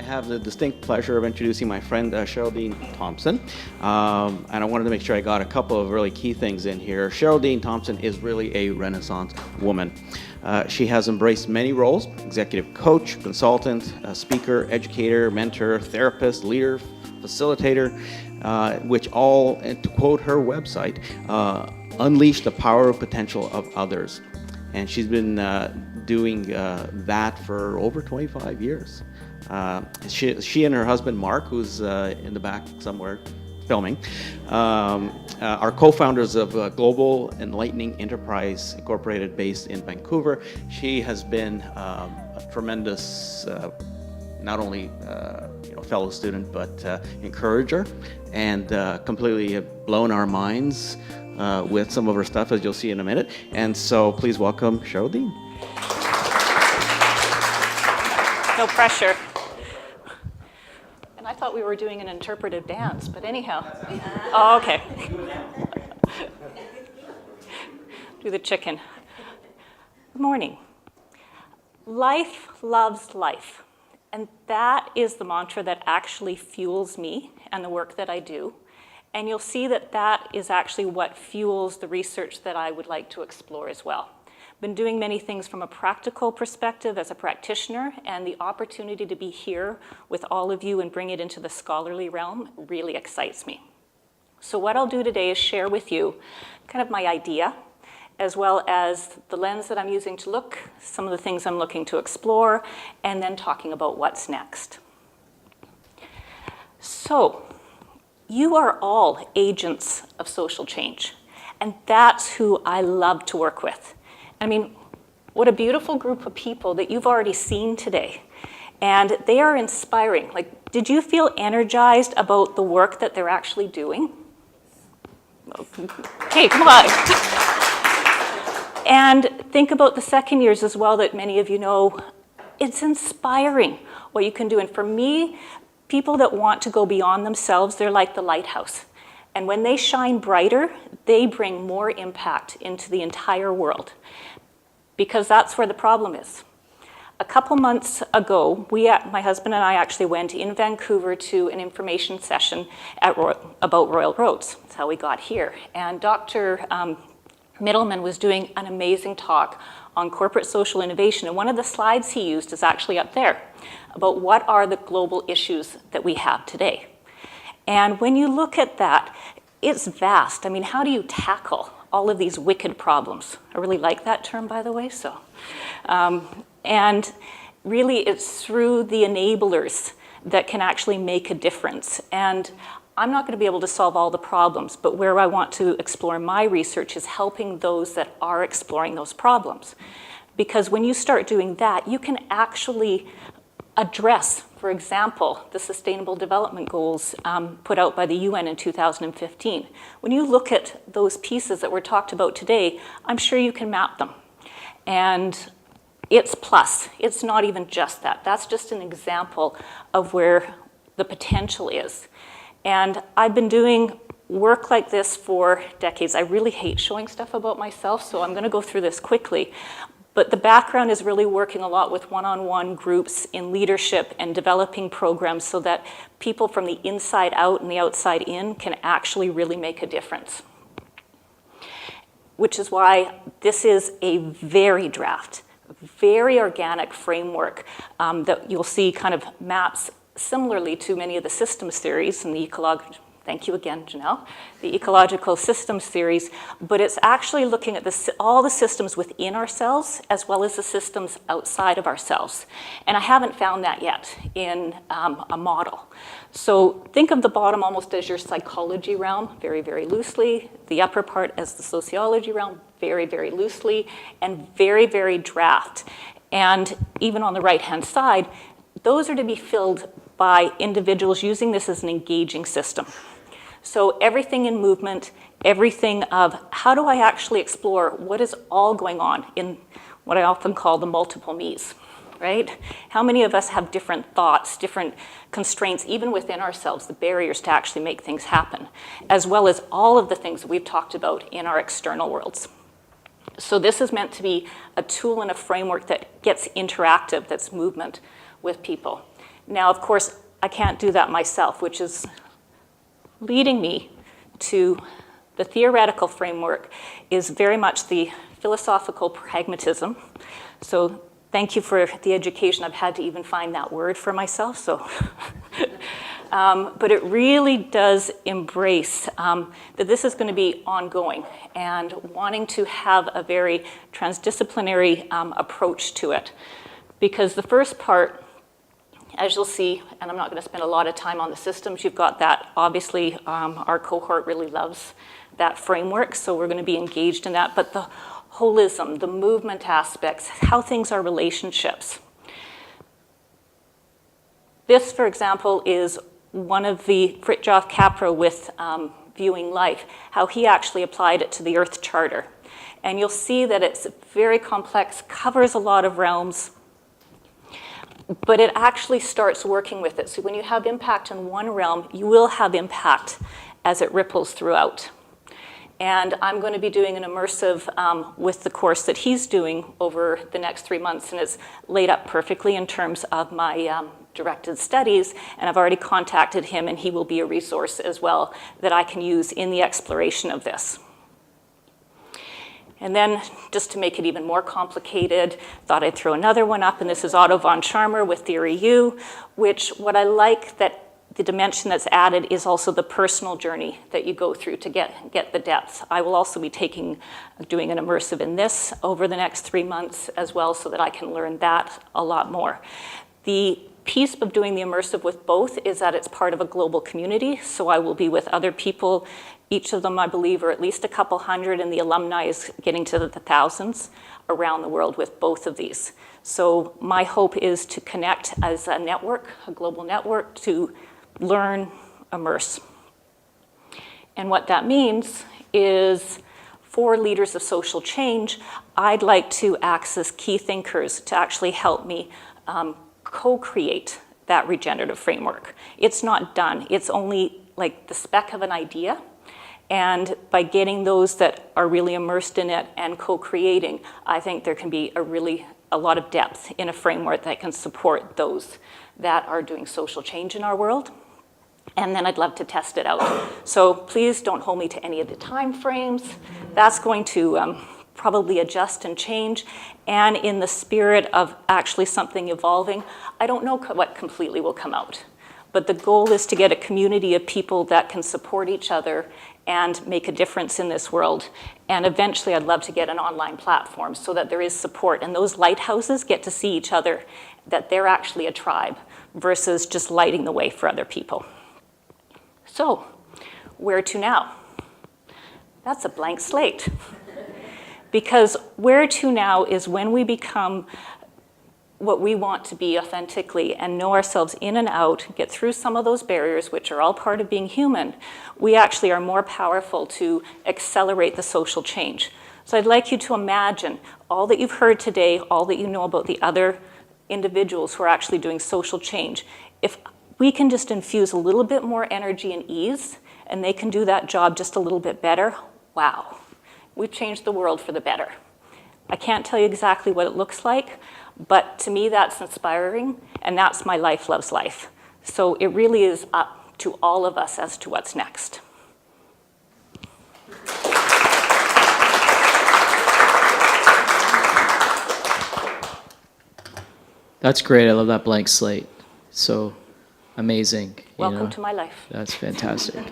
I have the distinct pleasure of introducing my friend Cheryl-Dean Thompson, and I wanted to make sure I got a couple of really key things in here. Cheryl-Dean Thompson is really a Renaissance woman. She has embraced many roles: executive coach, consultant, speaker, educator, mentor, therapist, leader, facilitator, which all, and to quote her website, unleash the power of potential of others. And she's been doing that for over 25 years. She and her husband, Mark, who's in the back somewhere filming, are co-founders of Global Enlightening Enterprise Incorporated, based in Vancouver. She has been a tremendous, not only fellow student, but encourager, and completely blown our minds with some of her stuff, as you'll see in a minute. And so please welcome Cheryl-Dean. No pressure. And I thought we were doing an interpretive dance, but anyhow. Oh, okay. Do the chicken. Good morning. Life loves life. And that is the mantra that actually fuels me and the work that I do. And you'll see that that is actually what fuels the research that I would like to explore as well. Been doing many things from a practical perspective as a practitioner, and the opportunity to be here with all of you and bring it into the scholarly realm really excites me. So what I'll do today is share with you kind of my idea, as well as the lens that I'm using to look, some of the things I'm looking to explore, and then talking about what's next. So, you are all agents of social change, and that's who I love to work with. I mean, what a beautiful group of people that you've already seen today. And they are inspiring. Like, did you feel energized about the work that they're actually doing? Okay, come on. And think about the second years as well, that many of you know. It's inspiring what you can do. And for me, people that want to go beyond themselves, they're like the lighthouse. And when they shine brighter, they bring more impact into the entire world. Because that's where the problem is. A couple months ago, my husband and I actually went in Vancouver to an information session about Royal Roads. That's how we got here. And Dr. Middleman was doing an amazing talk on corporate social innovation. And one of the slides he used is actually up there, about what are the global issues that we have today. And when you look at that, it's vast. I mean, how do you tackle all of these wicked problems? I really like that term, by the way. And really, it's through the enablers that can actually make a difference. And I'm not going to be able to solve all the problems, but where I want to explore my research is helping those that are exploring those problems. Because when you start doing that, you can actually address, for example, the Sustainable Development Goals put out by the UN in 2015. When you look at those pieces that were talked about today, I'm sure you can map them. And it's plus. It's not even just that. That's just an example of where the potential is. And I've been doing work like this for decades. I really hate showing stuff about myself, so I'm going to go through this quickly. But the background is really working a lot with one-on-one groups in leadership and developing programs so that people from the inside out and the outside in can actually really make a difference. Which is why this is a very draft, very organic framework that you'll see kind of maps similarly to many of the systems theories and the thank you again, Janelle, the ecological systems theories, but it's actually looking at all the systems within ourselves as well as the systems outside of ourselves. And I haven't found that yet in a model. So think of the bottom almost as your psychology realm, very, very loosely, the upper part as the sociology realm, very, very loosely, and very, very draft. And even on the right-hand side, those are to be filled by individuals using this as an engaging system. So everything in movement, everything of how do I actually explore what is all going on in what I often call the multiple me's, right? How many of us have different thoughts, different constraints, even within ourselves, the barriers to actually make things happen, as well as all of the things that we've talked about in our external worlds. So this is meant to be a tool and a framework that gets interactive, that's movement with people. Now, of course, I can't do that myself, which is leading me to the theoretical framework is very much the philosophical pragmatism. So thank you for the education. I've had to even find that word for myself. So, but it really does embrace that this is going to be ongoing and wanting to have a very transdisciplinary approach to it. Because the first part, as you'll see, and I'm not going to spend a lot of time on the systems, you've got that. Obviously, our cohort really loves that framework, so we're going to be engaged in that. But the holism, the movement aspects, how things are relationships. This, for example, is one of the Fritjof Capra with viewing life, how he actually applied it to the Earth Charter. And you'll see that it's very complex, covers a lot of realms, but it actually starts working with it. So when you have impact in one realm, you will have impact as it ripples throughout. And I'm going to be doing an immersive with the course that he's doing over the next 3 months, and it's laid up perfectly in terms of my directed studies, and I've already contacted him, and he will be a resource as well that I can use in the exploration of this. And then, just to make it even more complicated, thought I'd throw another one up, and this is Otto von Scharmer with the RRU, which what I like that the dimension that's added is also the personal journey that you go through to get the depth. I will also be doing an immersive in this over the next 3 months as well, so that I can learn that a lot more. The piece of doing the immersive with both is that it's part of a global community, so I will be with other people. Each of them, I believe, are at least a couple hundred, and the alumni is getting to the thousands around the world with both of these. So my hope is to connect as a network, a global network, to learn, immerse. And what that means is for leaders of social change, I'd like to access key thinkers to actually help me co-create that regenerative framework. It's not done. It's only like the speck of an idea. And by getting those that are really immersed in it and co-creating, I think there can be a lot of depth in a framework that can support those that are doing social change in our world. And then I'd love to test it out. So please don't hold me to any of the time frames. That's going to probably adjust and change. And in the spirit of actually something evolving, I don't know what completely will come out. But the goal is to get a community of people that can support each other and make a difference in this world. And eventually I'd love to get an online platform so that there is support. And those lighthouses get to see each other, that they're actually a tribe versus just lighting the way for other people. So, where to now? That's a blank slate. Because where to now is when we become what we want to be authentically and know ourselves in and out, get through some of those barriers, which are all part of being human, we actually are more powerful to accelerate the social change. So I'd like you to imagine all that you've heard today, all that you know about the other individuals who are actually doing social change. If we can just infuse a little bit more energy and ease, and they can do that job just a little bit better, wow, we've changed the world for the better. I can't tell you exactly what it looks like, but to me that's inspiring, and that's my life loves life. So it really is up to all of us as to what's next. That's great. I love that blank slate. So amazing. Welcome to my life. That's fantastic.